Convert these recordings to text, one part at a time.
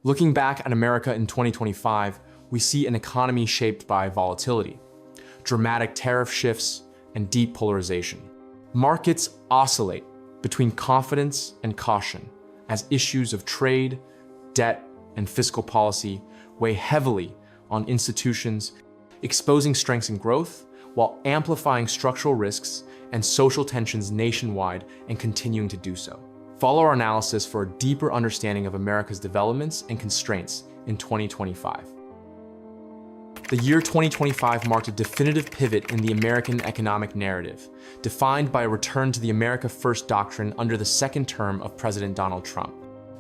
Looking back at America in 2025, we see an economy shaped by volatility, dramatic tariff shifts, and deep polarization. Markets oscillate between confidence and caution as issues of trade, debt, and fiscal policy weigh heavily on institutions, exposing strengths and growth while amplifying structural risks and social tensions nationwide and continuing to do so. Follow our analysis for a deeper understanding of America's developments and constraints in 2025. The year 2025 marked a definitive pivot in the American economic narrative, defined by a return to the America First doctrine under the second term of President Donald Trump.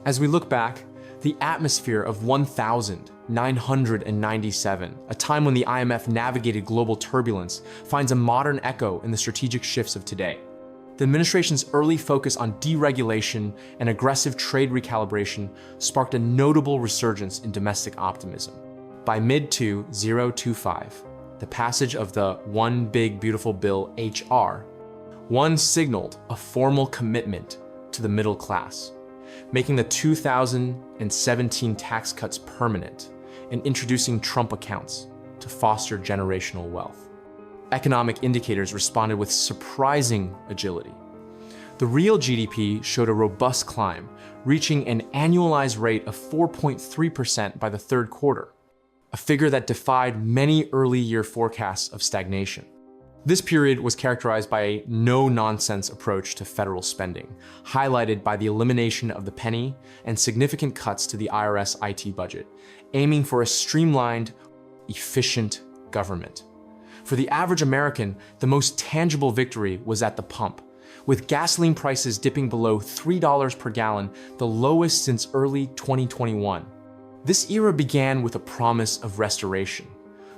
As we look back, the atmosphere of 1997, a time when the IMF navigated global turbulence, finds a modern echo in the strategic shifts of today. The administration's early focus on deregulation and aggressive trade recalibration sparked a notable resurgence in domestic optimism. By mid-2025, the passage of the One Big Beautiful Bill H.R. 1 signaled a formal commitment to the middle class, making the 2017 tax cuts permanent and introducing Trump accounts to foster generational wealth. Economic indicators responded with surprising agility. The real GDP showed a robust climb, reaching an annualized rate of 4.3% by the third quarter, a figure that defied many early year forecasts of stagnation. This period was characterized by a no-nonsense approach to federal spending, highlighted by the elimination of the penny and significant cuts to the IRS IT budget, aiming for a streamlined, efficient government. For the average American, the most tangible victory was at the pump, with gasoline prices dipping below $3 per gallon, the lowest since early 2021. This era began with a promise of restoration,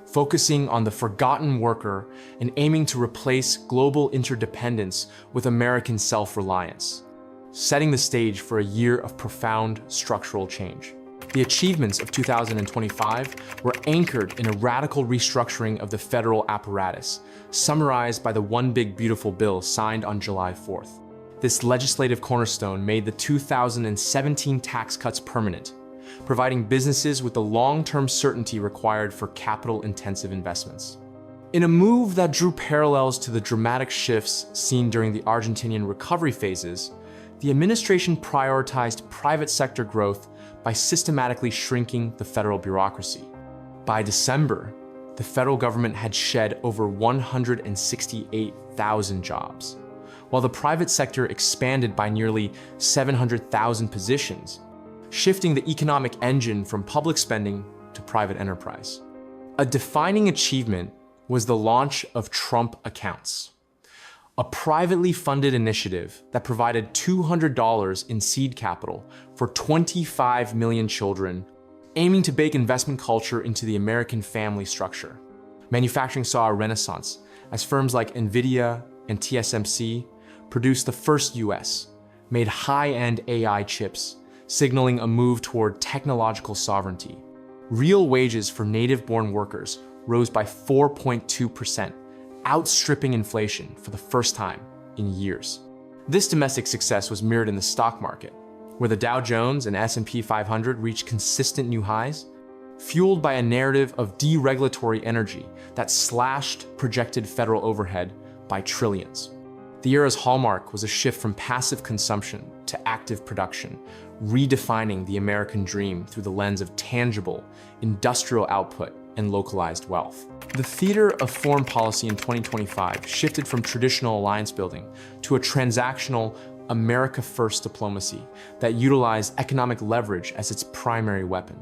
focusing on the forgotten worker and aiming to replace global interdependence with American self-reliance, setting the stage for a year of profound structural change. The achievements of 2025 were anchored in a radical restructuring of the federal apparatus, summarized by the One Big Beautiful Bill signed on July 4th. This legislative cornerstone made the 2017 tax cuts permanent, providing businesses with the long-term certainty required for capital-intensive investments. In a move that drew parallels to the dramatic shifts seen during the Argentinian recovery phases, the administration prioritized private sector growth by systematically shrinking the federal bureaucracy. By December, the federal government had shed over 168,000 jobs, while the private sector expanded by nearly 700,000 positions, shifting the economic engine from public spending to private enterprise. A defining achievement was the launch of Trump accounts, a privately funded initiative that provided $200 in seed capital for 25 million children, aiming to bake investment culture into the American family structure. Manufacturing saw a renaissance as firms like NVIDIA and TSMC produced the first US-made high-end AI chips, signaling a move toward technological sovereignty. Real wages for native-born workers rose by 4.2%, outstripping inflation for the first time in years. This domestic success was mirrored in the stock market, where the Dow Jones and S&P 500 reached consistent new highs, fueled by a narrative of deregulatory energy that slashed projected federal overhead by trillions. The era's hallmark was a shift from passive consumption to active production, redefining the American dream through the lens of tangible, industrial output and localized wealth. The theater of foreign policy in 2025 shifted from traditional alliance building to a transactional America First diplomacy that utilized economic leverage as its primary weapon.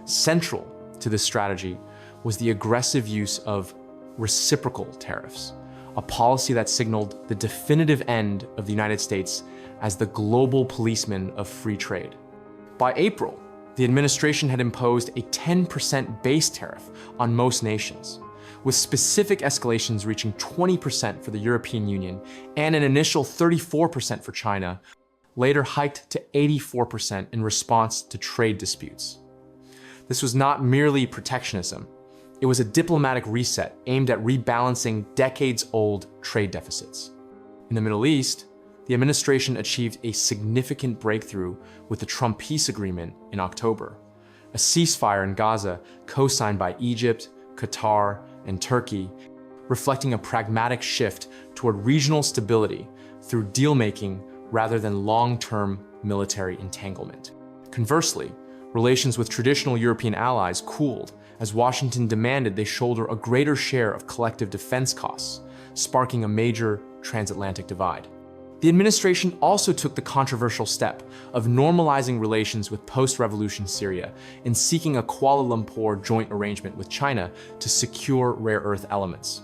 Central to this strategy was the aggressive use of reciprocal tariffs, a policy that signaled the definitive end of the United States as the global policeman of free trade. By April, the administration had imposed a 10% base tariff on most nations, with specific escalations reaching 20% for the European Union and an initial 34% for China, later hiked to 84% in response to trade disputes. This was not merely protectionism. It was a diplomatic reset aimed at rebalancing decades-old trade deficits. In the Middle East, the administration achieved a significant breakthrough with the Trump peace agreement in October, a ceasefire in Gaza co-signed by Egypt, Qatar, and Turkey, reflecting a pragmatic shift toward regional stability through deal-making rather than long-term military entanglement. Conversely, relations with traditional European allies cooled as Washington demanded they shoulder a greater share of collective defense costs, sparking a major transatlantic divide. The administration also took the controversial step of normalizing relations with post-revolution Syria and seeking a Kuala Lumpur joint arrangement with China to secure rare earth elements.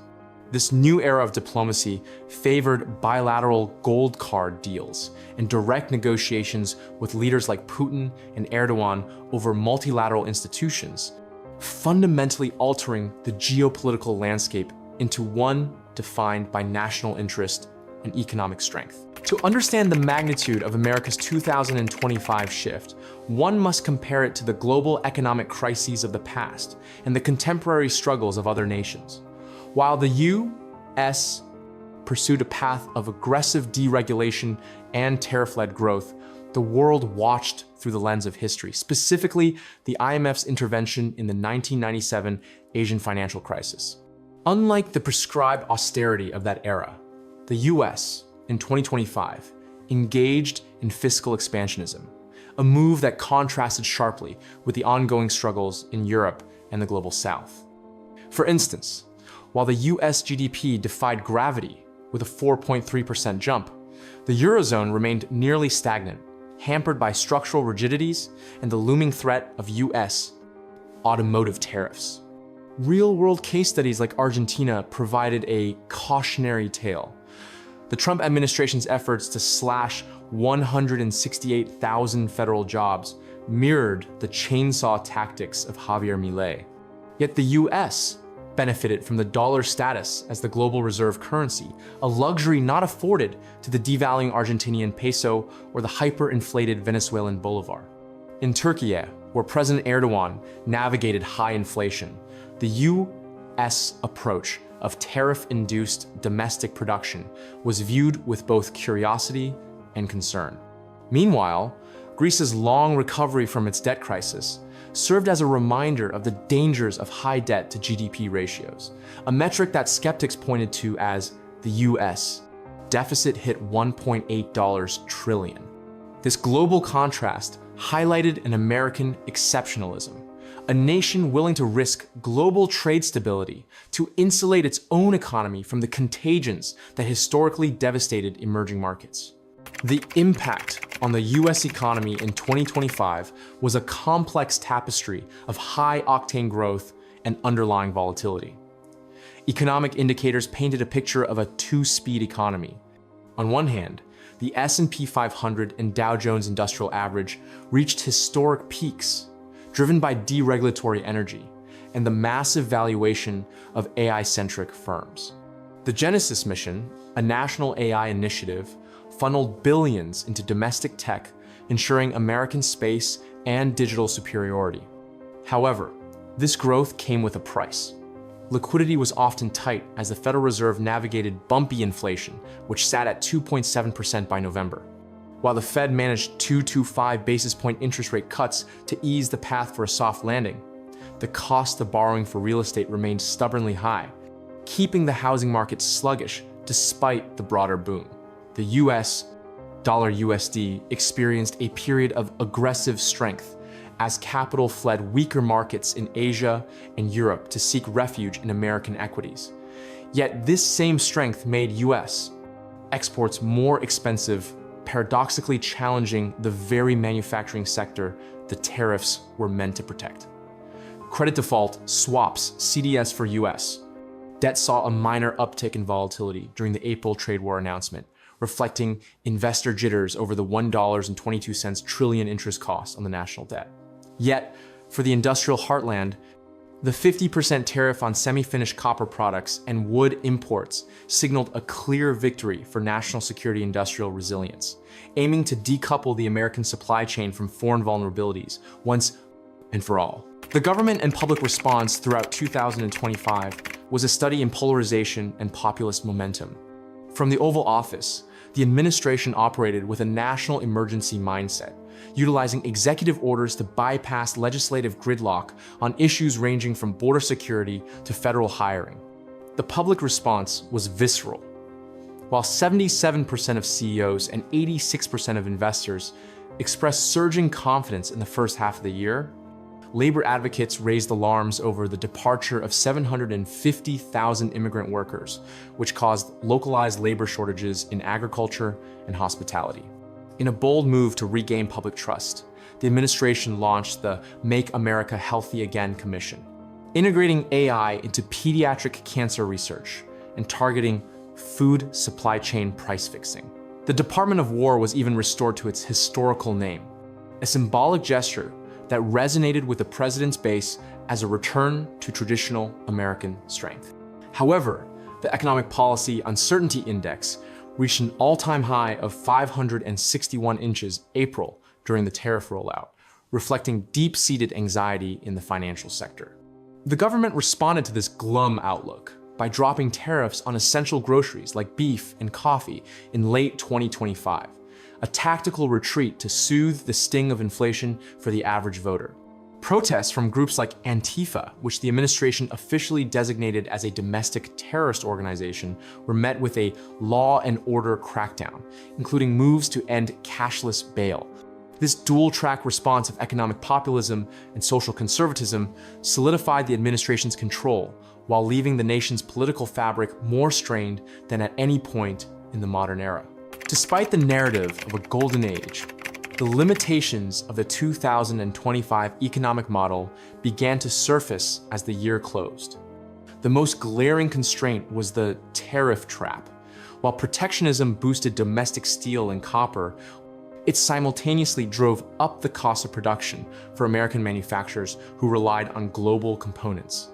This new era of diplomacy favored bilateral gold card deals and direct negotiations with leaders like Putin and Erdogan over multilateral institutions, fundamentally altering the geopolitical landscape into one defined by national interest and economic strength. To understand the magnitude of America's 2025 shift, one must compare it to the global economic crises of the past and the contemporary struggles of other nations. While the U.S. pursued a path of aggressive deregulation and tariff-led growth, the world watched through the lens of history, specifically the IMF's intervention in the 1997 Asian financial crisis. Unlike the prescribed austerity of that era, the U.S. in 2025 engaged in fiscal expansionism, a move that contrasted sharply with the ongoing struggles in Europe and the global South. For instance, while the U.S. GDP defied gravity with a 4.3% jump, the Eurozone remained nearly stagnant, hampered by structural rigidities and the looming threat of U.S. automotive tariffs. Real-world case studies like Argentina provided a cautionary tale. The Trump administration's efforts to slash 168,000 federal jobs mirrored the chainsaw tactics of Javier Milei. Yet the U.S. benefited from the dollar's status as the global reserve currency, a luxury not afforded to the devaluing Argentinian peso or the hyperinflated Venezuelan bolivar. In Turkey, where President Erdogan navigated high inflation, the U.S. approach of tariff-induced domestic production was viewed with both curiosity and concern. Meanwhile, Greece's long recovery from its debt crisis served as a reminder of the dangers of high debt to GDP ratios, a metric that skeptics pointed to as the U.S. deficit hit $1.8 trillion. This global contrast highlighted an American exceptionalism, a nation willing to risk global trade stability to insulate its own economy from the contagions that historically devastated emerging markets. The impact on the U.S. economy in 2025 was a complex tapestry of high-octane growth and underlying volatility. Economic indicators painted a picture of a two-speed economy. On one hand, the S&P 500 and Dow Jones Industrial Average reached historic peaks, driven by deregulatory energy and the massive valuation of AI-centric firms. The Genesis mission, a national AI initiative, funneled billions into domestic tech, ensuring American space and digital superiority. However, this growth came with a price. Liquidity was often tight as the Federal Reserve navigated bumpy inflation, which sat at 2.7% by November. While the Fed managed 225 basis point interest rate cuts to ease the path for a soft landing, the cost of borrowing for real estate remained stubbornly high, keeping the housing market sluggish despite the broader boom. The US dollar USD experienced a period of aggressive strength as capital fled weaker markets in Asia and Europe to seek refuge in American equities. Yet this same strength made US exports more expensive, paradoxically challenging the very manufacturing sector the tariffs were meant to protect. Credit default, swaps, CDS for US. Debt saw a minor uptick in volatility during the April trade war announcement, reflecting investor jitters over the $1.22 trillion interest cost on the national debt. Yet, for the industrial heartland, the 50% tariff on semi-finished copper products and wood imports signaled a clear victory for national security industrial resilience, aiming to decouple the American supply chain from foreign vulnerabilities once and for all. The government and public response throughout 2025 was a study in polarization and populist momentum. From the Oval Office, the administration operated with a national emergency mindset, utilizing executive orders to bypass legislative gridlock on issues ranging from border security to federal hiring. The public response was visceral. While 77% of CEOs and 86% of investors expressed surging confidence in the first half of the year, labor advocates raised alarms over the departure of 750,000 immigrant workers, which caused localized labor shortages in agriculture and hospitality. In a bold move to regain public trust, the administration launched the Make America Healthy Again Commission, integrating AI into pediatric cancer research and targeting food supply chain price fixing. The Department of War was even restored to its historical name, a symbolic gesture that resonated with the president's base as a return to traditional American strength. However, the Economic Policy Uncertainty Index reached an all-time high of 561 inches April during the tariff rollout, reflecting deep-seated anxiety in the financial sector. The government responded to this glum outlook by dropping tariffs on essential groceries like beef and coffee in late 2025, a tactical retreat to soothe the sting of inflation for the average voter. Protests from groups like Antifa, which the administration officially designated as a domestic terrorist organization, were met with a law and order crackdown, including moves to end cashless bail. This dual-track response of economic populism and social conservatism solidified the administration's control while leaving the nation's political fabric more strained than at any point in the modern era. Despite the narrative of a golden age, the limitations of the 2025 economic model began to surface as the year closed. The most glaring constraint was the tariff trap. While protectionism boosted domestic steel and copper, it simultaneously drove up the cost of production for American manufacturers who relied on global components.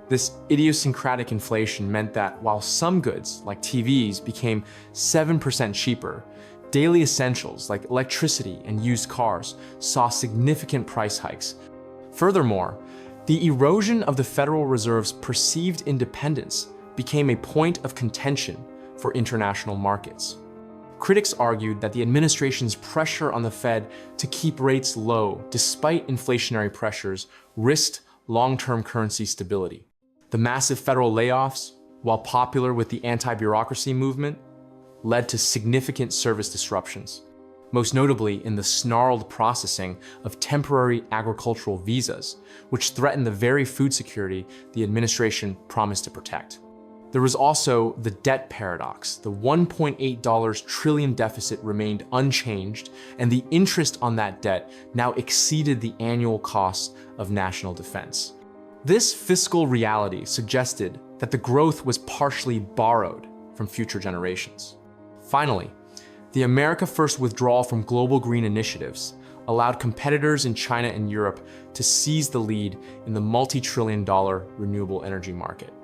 This idiosyncratic inflation meant that while some goods, like TVs, became 7% cheaper, daily essentials like electricity and used cars saw significant price hikes. Furthermore, the erosion of the Federal Reserve's perceived independence became a point of contention for international markets. Critics argued that the administration's pressure on the Fed to keep rates low despite inflationary pressures risked long-term currency stability. The massive federal layoffs, while popular with the anti-bureaucracy movement, led to significant service disruptions, most notably in the snarled processing of temporary agricultural visas, which threatened the very food security the administration promised to protect. There was also the debt paradox. The $1.8 trillion deficit remained unchanged, and the interest on that debt now exceeded the annual cost of national defense. This fiscal reality suggested that the growth was partially borrowed from future generations. Finally, the America First withdrawal from global green initiatives allowed competitors in China and Europe to seize the lead in the multi-trillion-dollar renewable energy market.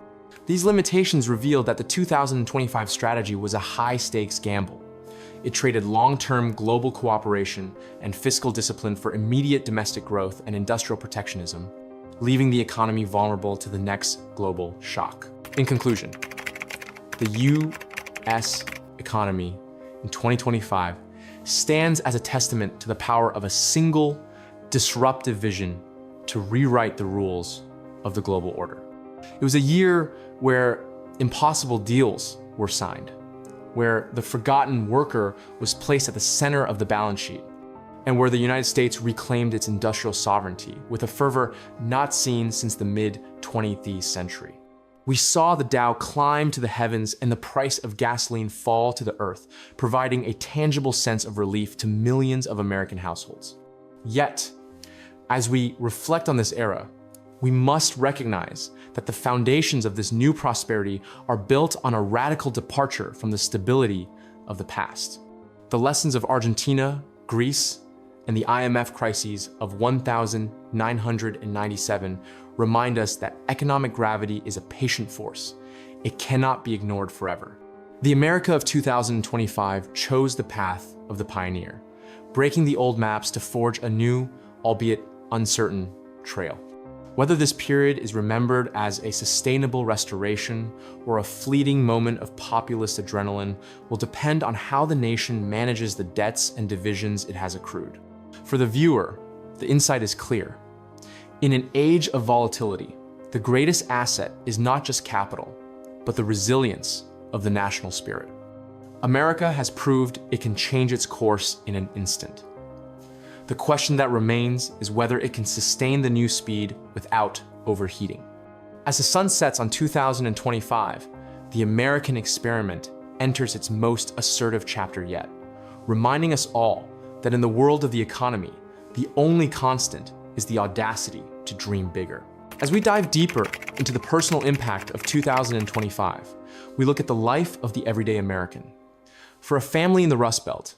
These limitations revealed that the 2025 strategy was a high-stakes gamble. It traded long-term global cooperation and fiscal discipline for immediate domestic growth and industrial protectionism, leaving the economy vulnerable to the next global shock. In conclusion, the U.S. economy in 2025 stands as a testament to the power of a single, disruptive vision to rewrite the rules of the global order. It was a year where impossible deals were signed, where the forgotten worker was placed at the center of the balance sheet, and where the United States reclaimed its industrial sovereignty with a fervor not seen since the mid-20th century. We saw the Dow climb to the heavens and the price of gasoline fall to the earth, providing a tangible sense of relief to millions of American households. Yet, as we reflect on this era, we must recognize that the foundations of this new prosperity are built on a radical departure from the stability of the past. The lessons of Argentina, Greece, and the IMF crises of 1997 remind us that economic gravity is a patient force. It cannot be ignored forever. The America of 2025 chose the path of the pioneer, breaking the old maps to forge a new, albeit uncertain, trail. Whether this period is remembered as a sustainable restoration or a fleeting moment of populist adrenaline will depend on how the nation manages the debts and divisions it has accrued. For the viewer, the insight is clear. In an age of volatility, the greatest asset is not just capital, but the resilience of the national spirit. America has proved it can change its course in an instant. The question that remains is whether it can sustain the new speed without overheating. As the sun sets on 2025, the American experiment enters its most assertive chapter yet, reminding us all that in the world of the economy, the only constant is the audacity to dream bigger. As we dive deeper into the personal impact of 2025, we look at the life of the everyday American. For a family in the Rust Belt,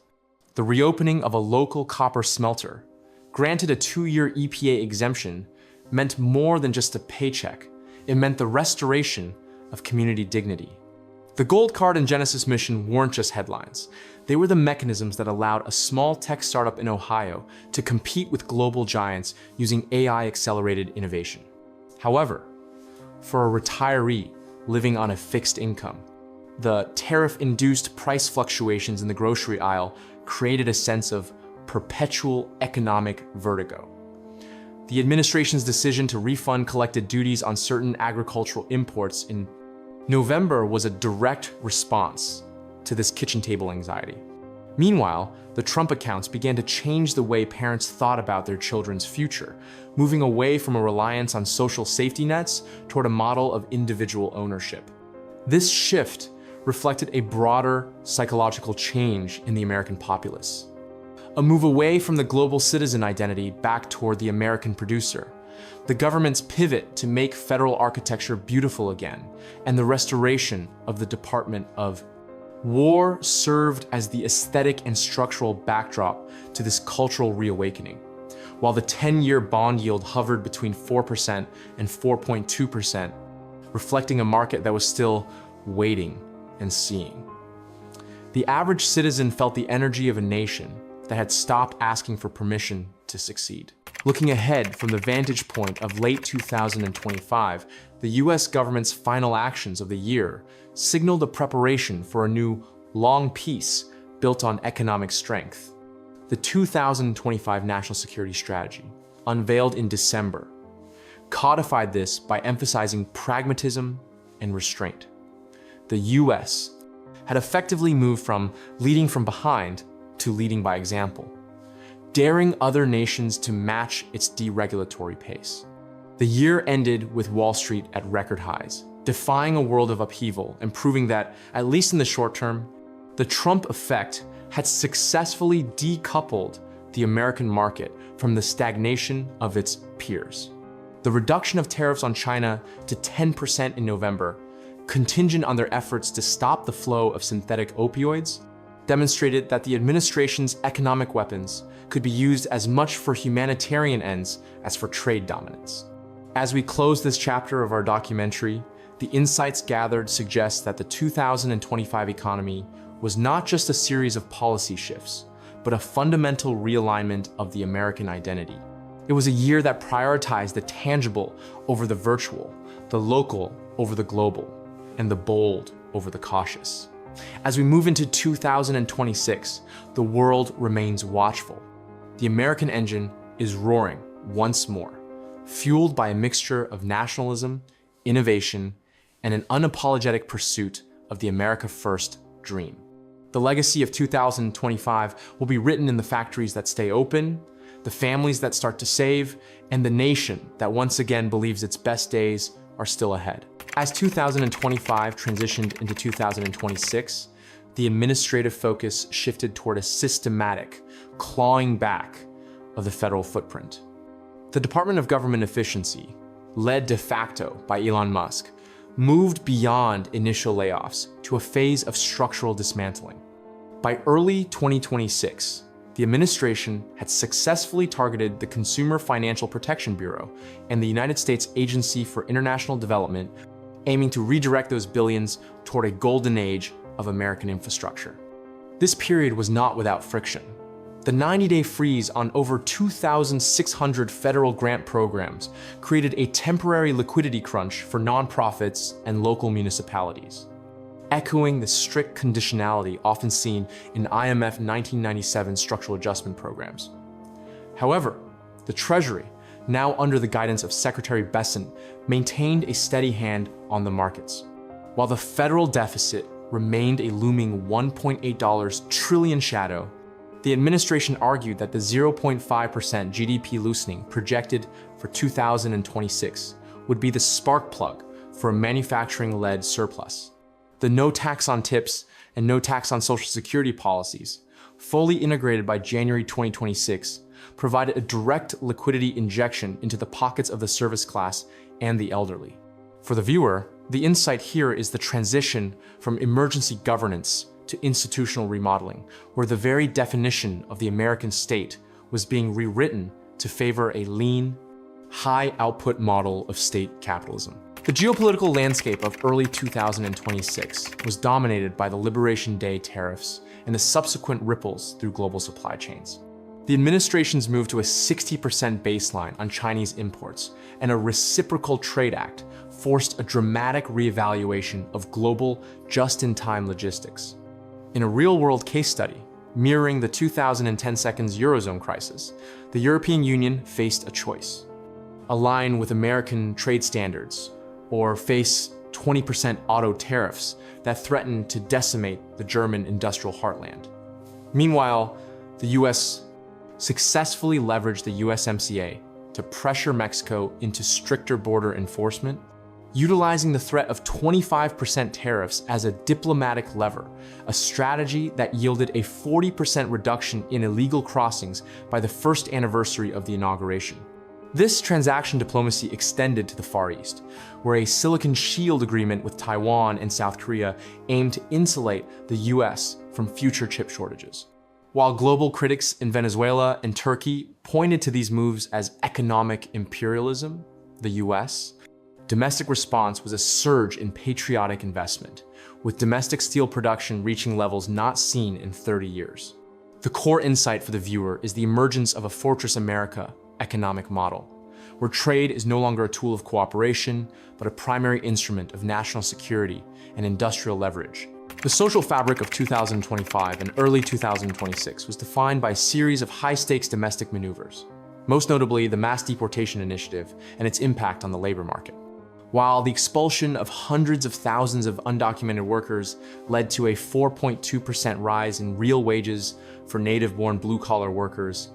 the reopening of a local copper smelter, granted a 2-year EPA exemption, meant more than just a paycheck. It meant the restoration of community dignity. The Gold Card and Genesis mission weren't just headlines. They were the mechanisms that allowed a small tech startup in Ohio to compete with global giants using AI-accelerated innovation. However, for a retiree living on a fixed income, the tariff-induced price fluctuations in the grocery aisle created a sense of perpetual economic vertigo. The administration's decision to refund collected duties on certain agricultural imports in November was a direct response to this kitchen table anxiety. Meanwhile, the Trump accounts began to change the way parents thought about their children's future, moving away from a reliance on social safety nets toward a model of individual ownership. This shift reflected a broader psychological change in the American populace. A move away from the global citizen identity back toward the American producer, the government's pivot to make federal architecture beautiful again, and the restoration of the Department of War served as the aesthetic and structural backdrop to this cultural reawakening. While the 10-year bond yield hovered between 4% and 4.2%, reflecting a market that was still waiting and seeing. The average citizen felt the energy of a nation that had stopped asking for permission to succeed. Looking ahead from the vantage point of late 2025, the US government's final actions of the year signaled a preparation for a new long peace built on economic strength. The 2025 National Security Strategy, unveiled in December, codified this by emphasizing pragmatism and restraint. The US had effectively moved from leading from behind to leading by example, daring other nations to match its deregulatory pace. The year ended with Wall Street at record highs, defying a world of upheaval and proving that, at least in the short term, the Trump effect had successfully decoupled the American market from the stagnation of its peers. The reduction of tariffs on China to 10% in November, contingent on their efforts to stop the flow of synthetic opioids, demonstrated that the administration's economic weapons could be used as much for humanitarian ends as for trade dominance. As we close this chapter of our documentary, the insights gathered suggest that the 2025 economy was not just a series of policy shifts, but a fundamental realignment of the American identity. It was a year that prioritized the tangible over the virtual, the local over the global, and the bold over the cautious. As we move into 2026, the world remains watchful. The American engine is roaring once more, fueled by a mixture of nationalism, innovation, and an unapologetic pursuit of the America First dream. The legacy of 2025 will be written in the factories that stay open, the families that start to save, and the nation that once again believes its best days are still ahead. As 2025 transitioned into 2026, the administrative focus shifted toward a systematic clawing back of the federal footprint. The Department of Government Efficiency, led de facto by Elon Musk, moved beyond initial layoffs to a phase of structural dismantling. By early 2026, the administration had successfully targeted the Consumer Financial Protection Bureau and the United States Agency for International Development, aiming to redirect those billions toward a golden age of American infrastructure. This period was not without friction. The 90-day freeze on over 2,600 federal grant programs created a temporary liquidity crunch for nonprofits and local municipalities, echoing the strict conditionality often seen in IMF 1997 structural adjustment programs. However, the Treasury, now under the guidance of Secretary Besant, maintained a steady hand on the markets. While the federal deficit remained a looming $1.8 trillion shadow, the administration argued that the 0.5% GDP loosening projected for 2026 would be the spark plug for a manufacturing-led surplus. The no tax on tips and no tax on Social Security policies, fully integrated by January 2026, provided a direct liquidity injection into the pockets of the service class and the elderly. For the viewer, the insight here is the transition from emergency governance to institutional remodeling, where the very definition of the American state was being rewritten to favor a lean, high-output model of state capitalism. The geopolitical landscape of early 2026 was dominated by the Liberation Day tariffs and the subsequent ripples through global supply chains. The administration's move to a 60% baseline on Chinese imports and a reciprocal trade act forced a dramatic reevaluation of global just-in-time logistics. In a real-world case study, mirroring the 2010 Eurozone crisis, the European Union faced a choice: align with American trade standards or face 20% auto tariffs that threatened to decimate the German industrial heartland. Meanwhile, the US successfully leveraged the USMCA to pressure Mexico into stricter border enforcement, utilizing the threat of 25% tariffs as a diplomatic lever, a strategy that yielded a 40% reduction in illegal crossings by the first anniversary of the inauguration. This transaction diplomacy extended to the Far East, where a Silicon Shield agreement with Taiwan and South Korea aimed to insulate the US from future chip shortages. While global critics in Venezuela and Turkey pointed to these moves as economic imperialism, the US, domestic response was a surge in patriotic investment, with domestic steel production reaching levels not seen in 30 years. The core insight for the viewer is the emergence of a Fortress America economic model, where trade is no longer a tool of cooperation, but a primary instrument of national security and industrial leverage. The social fabric of 2025 and early 2026 was defined by a series of high-stakes domestic maneuvers, most notably the mass deportation initiative and its impact on the labor market. While the expulsion of hundreds of thousands of undocumented workers led to a 4.2% rise in real wages for native-born blue-collar workers,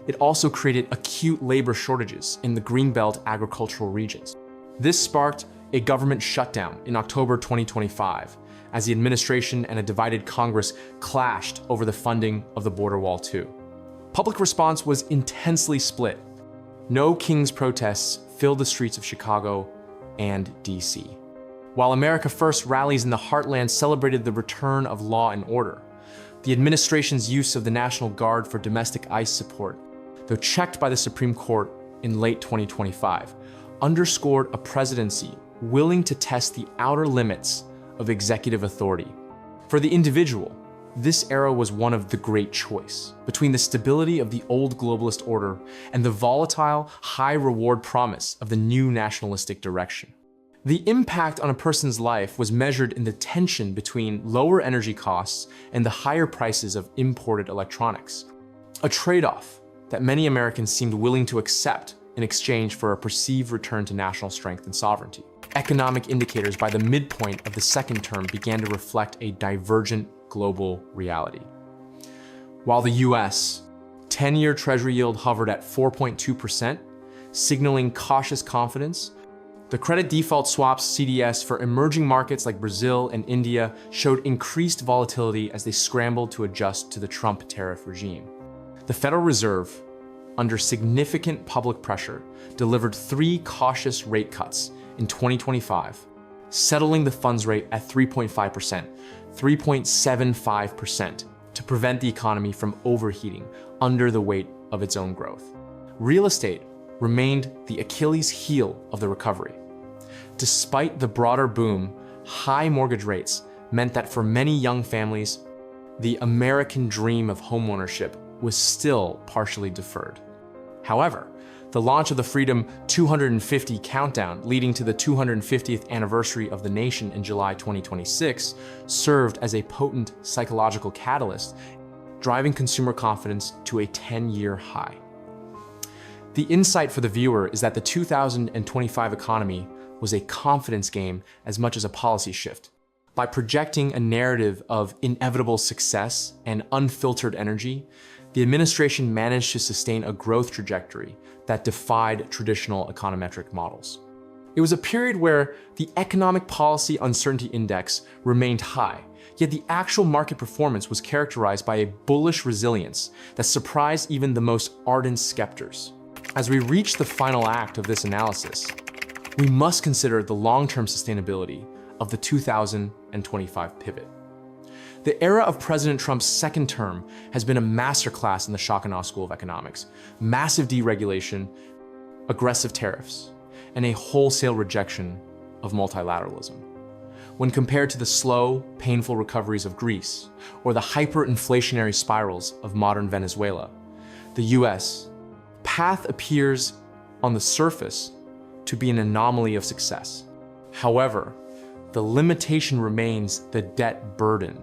it also created acute labor shortages in the Greenbelt agricultural regions. This sparked a government shutdown in October 2025, as the administration and a divided Congress clashed over the funding of the border wall II. Public response was intensely split. No King's protests filled the streets of Chicago and DC. While America First rallies in the heartland celebrated the return of law and order, the administration's use of the National Guard for domestic ICE support, though checked by the Supreme Court in late 2025, underscored a presidency willing to test the outer limits of executive authority. For the individual, this era was one of the great choice between the stability of the old globalist order and the volatile, high-reward promise of the new nationalistic direction. The impact on a person's life was measured in the tension between lower energy costs and the higher prices of imported electronics, a trade-off that many Americans seemed willing to accept in exchange for a perceived return to national strength and sovereignty. Economic indicators by the midpoint of the second term began to reflect a divergent global reality. While the US 10-year Treasury yield hovered at 4.2%, signaling cautious confidence, the credit default swaps CDS for emerging markets like Brazil and India showed increased volatility as they scrambled to adjust to the Trump tariff regime. The Federal Reserve, under significant public pressure, delivered 3 cautious rate cuts in 2025, settling the funds rate at 3.5%, 3.75% to prevent the economy from overheating under the weight of its own growth. Real estate remained the Achilles heel of the recovery. Despite the broader boom, high mortgage rates meant that for many young families, the American dream of homeownership was still partially deferred. However, the launch of the Freedom 250 countdown leading to the 250th anniversary of the nation in July 2026 served as a potent psychological catalyst, driving consumer confidence to a 10-year high. The insight for the viewer is that the 2025 economy was a confidence game as much as a policy shift. By projecting a narrative of inevitable success and unfiltered energy, the administration managed to sustain a growth trajectory that defied traditional econometric models. It was a period where the economic policy uncertainty index remained high, yet the actual market performance was characterized by a bullish resilience that surprised even the most ardent skeptics. As we reach the final act of this analysis, we must consider the long-term sustainability of the 2025 pivot. The era of President Trump's second term has been a masterclass in the shock and awe school of economics. Massive deregulation, aggressive tariffs, and a wholesale rejection of multilateralism. When compared to the slow, painful recoveries of Greece or the hyperinflationary spirals of modern Venezuela, the US path appears on the surface to be an anomaly of success. However, the limitation remains the debt burden.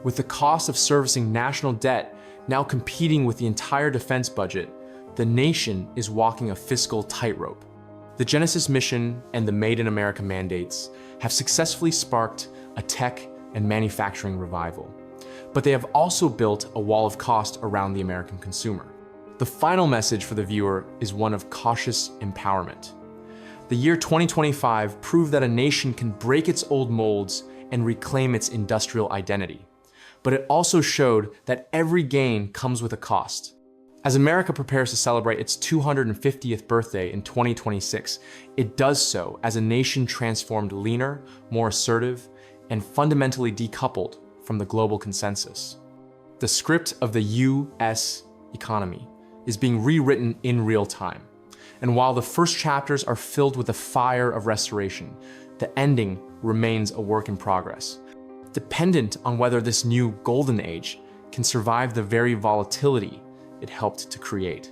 With the cost of servicing national debt now competing with the entire defense budget, the nation is walking a fiscal tightrope. The Genesis mission and the Made in America mandates have successfully sparked a tech and manufacturing revival, but they have also built a wall of cost around the American consumer. The final message for the viewer is one of cautious empowerment. The year 2025 proved that a nation can break its old molds and reclaim its industrial identity. But it also showed that every gain comes with a cost. As America prepares to celebrate its 250th birthday in 2026, it does so as a nation transformed leaner, more assertive, and fundamentally decoupled from the global consensus. The script of the U.S. economy is being rewritten in real time. And while the first chapters are filled with the fire of restoration, the ending remains a work in progress, dependent on whether this new golden age can survive the very volatility it helped to create.